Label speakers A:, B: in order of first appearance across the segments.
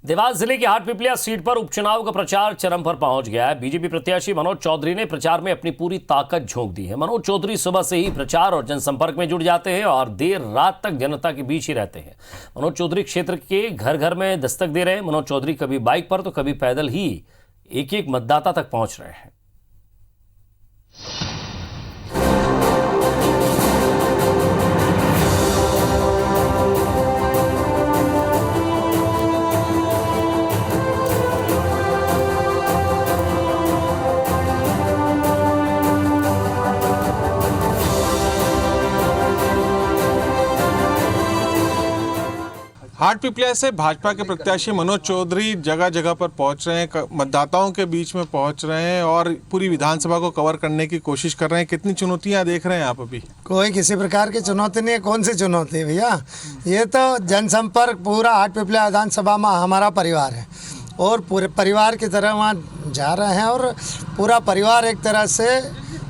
A: देवास जिले की हाटपिपलिया सीट पर उपचुनाव का प्रचार चरम पर पहुंच गया है। बीजेपी प्रत्याशी मनोज चौधरी ने प्रचार में अपनी पूरी ताकत झोंक दी है। मनोज चौधरी सुबह से ही प्रचार और जनसंपर्क में जुट जाते हैं और देर रात तक जनता के बीच ही रहते हैं। मनोज चौधरी क्षेत्र के घर घर में दस्तक दे रहे हैं। मनोज चौधरी कभी बाइक पर तो कभी पैदल ही एक एक मतदाता तक पहुंच रहे हैं।
B: हाटपिपलिया से भाजपा के प्रत्याशी मनोज चौधरी जगह जगह पर पहुंच रहे हैं, मतदाताओं के बीच में पहुंच रहे हैं और पूरी विधानसभा को कवर करने की कोशिश कर रहे हैं। कितनी चुनौतियां देख रहे हैं आप अभी?
C: कोई किसी प्रकार की चुनौती नहीं है। कौन सी चुनौती है भैया? ये तो जनसंपर्क पूरा हाटपिपलिया विधानसभा में हमारा परिवार है और पूरे परिवार की तरह वहाँ जा रहे हैं और पूरा परिवार एक तरह से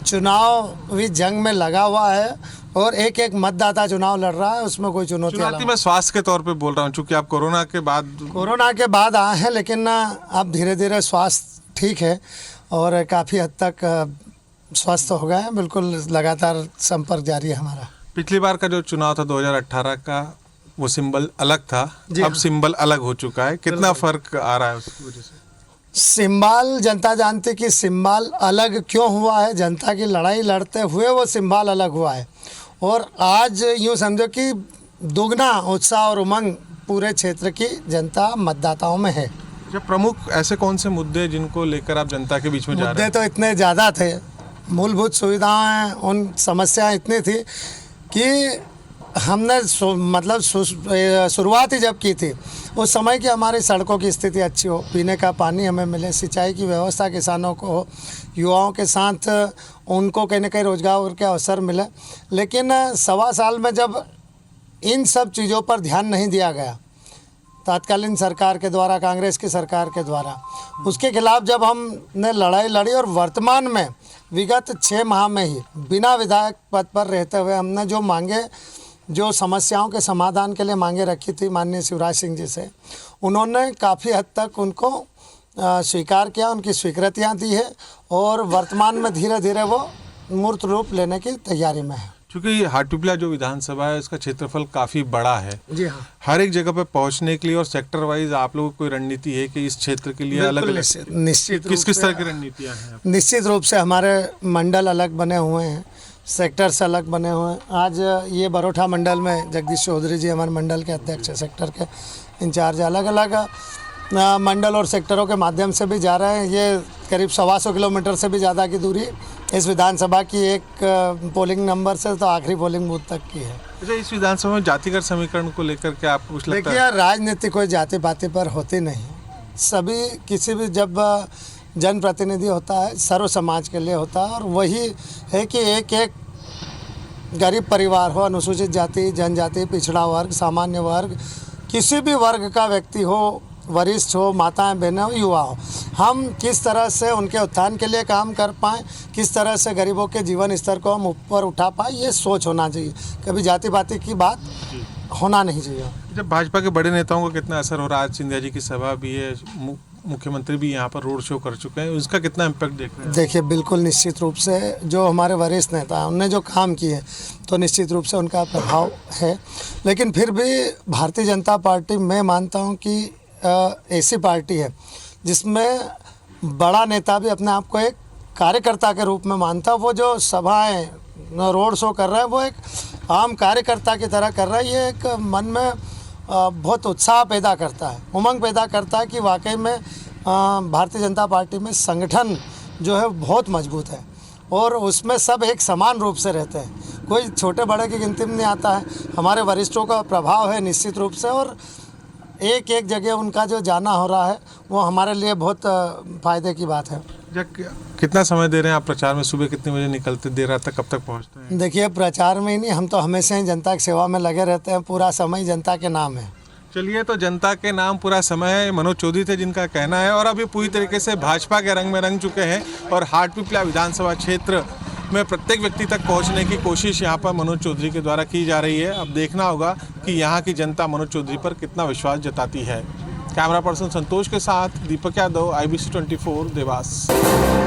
C: चुनावी जंग में लगा हुआ है और एक एक मतदाता चुनाव लड़ रहा है। उसमें कोई चुनौती
B: मैं स्वास्थ्य के तौर पे बोल रहा हूँ, चूंकि आप कोरोना के बाद आए हैं, लेकिन अब धीरे धीरे स्वास्थ्य ठीक है और काफ़ी हद तक स्वस्थ हो गए हैं। बिल्कुल लगातार संपर्क जारी है हमारा। पिछली बार का जो चुनाव था 2018 का, वो सिंबल अलग था, अब सिंबल अलग हो चुका है। कितना फर्क आ रहा है उसकी वजह से?
C: सिंबल जनता जानती कि सिंबल अलग क्यों हुआ है। जनता की लड़ाई लड़ते हुए वो सिंबल अलग हुआ है और आज यूँ समझो कि दुगना उत्साह और उमंग पूरे क्षेत्र की जनता मतदाताओं में है।
B: जब प्रमुख ऐसे कौन से मुद्दे जिनको लेकर आप जनता के बीच में जा रहे हैं?
C: मुद्दे तो इतने ज़्यादा थे, मूलभूत सुविधाएं, उन समस्याएं इतनी थी कि हमने शुरुआत ही जब की थी उस समय की हमारी सड़कों की स्थिति अच्छी हो, पीने का पानी हमें मिले, सिंचाई की व्यवस्था किसानों को हो, युवाओं के साथ उनको कहीं ना कहीं रोजगार के अवसर मिले। लेकिन 1.25 साल में जब इन सब चीज़ों पर ध्यान नहीं दिया गया तत्कालीन सरकार के द्वारा, कांग्रेस की सरकार के द्वारा, उसके खिलाफ जब हमने लड़ाई लड़ी और वर्तमान में विगत 6 माह में ही बिना विधायक पद पर रहते हुए हमने जो मांगे, जो समस्याओं के समाधान के लिए मांगे रखी थी माननीय शिवराज सिंह जी से, उन्होंने काफ़ी हद तक उनको स्वीकार किया, उनकी स्वीकृतियाँ दी है और वर्तमान में धीरे धीरे वो मूर्त रूप लेने की तैयारी में है।
B: क्योंकि हाटपिपलिया जो विधानसभा है उसका क्षेत्रफल काफ़ी बड़ा है।
C: जी हाँ।
B: हर एक जगह पे पहुंचने के लिए और सेक्टर वाइज आप लोगों को कोई रणनीति है कि इस क्षेत्र के लिए अलग अलग?
C: निश्चित
B: किस तरह की रणनीतियाँ हैं?
C: निश्चित रूप से हमारे मंडल अलग बने हुए हैं, सेक्टर से अलग बने हुए हैं। आज ये बरोठा मंडल में जगदीश चौधरी जी हमारे मंडल के अध्यक्ष हैं, सेक्टर के इंचार्ज, अलग अलग मंडल और सेक्टरों के माध्यम से भी जा रहे हैं। ये करीब 125 किलोमीटर से भी ज़्यादा की दूरी इस विधानसभा की एक पोलिंग नंबर से तो आखिरी पोलिंग बूथ तक की है।
B: अच्छा, इस विधानसभा में जातिगत समीकरण को लेकर के आपको कुछ लगता है?
C: देखिए, राजनीति कोई जाति पाति पर होती नहीं। सभी किसी भी जब जनप्रतिनिधि होता है सर्व समाज के लिए होता है और वही है कि एक एक गरीब परिवार हो, अनुसूचित जाति, जनजाति, पिछड़ा वर्ग, सामान्य वर्ग, किसी भी वर्ग का व्यक्ति हो, वरिष्ठ हो, माताएं बहनें हो, युवा हो, हम किस तरह से उनके उत्थान के लिए काम कर पाएँ, किस तरह से गरीबों के जीवन स्तर को हम ऊपर उठा पाएँ, ये सोच होना चाहिए। कभी जाति पाति की बात होना नहीं चाहिए।
B: जब भाजपा के बड़े नेताओं का कितना असर हो रहा है? आज सिंधिया जी की सभा भी है, मुख्यमंत्री भी यहाँ पर रोड शो कर चुके हैं, उसका कितना इम्पैक्ट देख रहे हैं?
C: देखिए, बिल्कुल निश्चित रूप से जो हमारे वरिष्ठ नेता हैं उनने जो काम किए तो निश्चित रूप से उनका प्रभाव है। लेकिन फिर भी भारतीय जनता पार्टी, मैं मानता हूँ कि ऐसी पार्टी है जिसमें बड़ा नेता भी अपने आप को एक कार्यकर्ता के रूप में मानता है। वो जो सभाएँ, रोड शो कर रहा है वो एक आम कार्यकर्ता की तरह कर रहा है। ये एक मन में बहुत उत्साह पैदा करता है, उमंग पैदा करता है कि वाकई में भारतीय जनता पार्टी में संगठन जो है बहुत मजबूत है और उसमें सब एक समान रूप से रहते हैं, कोई छोटे बड़े की गिनती में नहीं आता है। हमारे वरिष्ठों का प्रभाव है निश्चित रूप से और एक एक जगह उनका जो जाना हो रहा है वो हमारे लिए बहुत फ़ायदे की बात है।
B: कितना समय दे रहे हैं आप प्रचार में? सुबह कितने बजे निकलते, देर रात तक कब तक पहुंचते हैं?
C: देखिए, प्रचार में ही नहीं, हम तो हमेशा ही जनता की सेवा में लगे रहते हैं। पूरा समय जनता के नाम है।
B: चलिए, तो जनता के नाम पूरा समय है। मनोज चौधरी थे जिनका कहना है और अभी पूरी तरीके से भाजपा के रंग में रंग चुके हैं और हाटपिपलिया विधानसभा क्षेत्र में प्रत्येक व्यक्ति तक पहुंचने की कोशिश यहाँ पर मनोज चौधरी के द्वारा की जा रही है। अब देखना होगा कि यहाँ की जनता मनोज चौधरी पर कितना विश्वास जताती है।
D: कैमरा पर्सन संतोष के साथ दीपक यादव, IBC 24 देवास।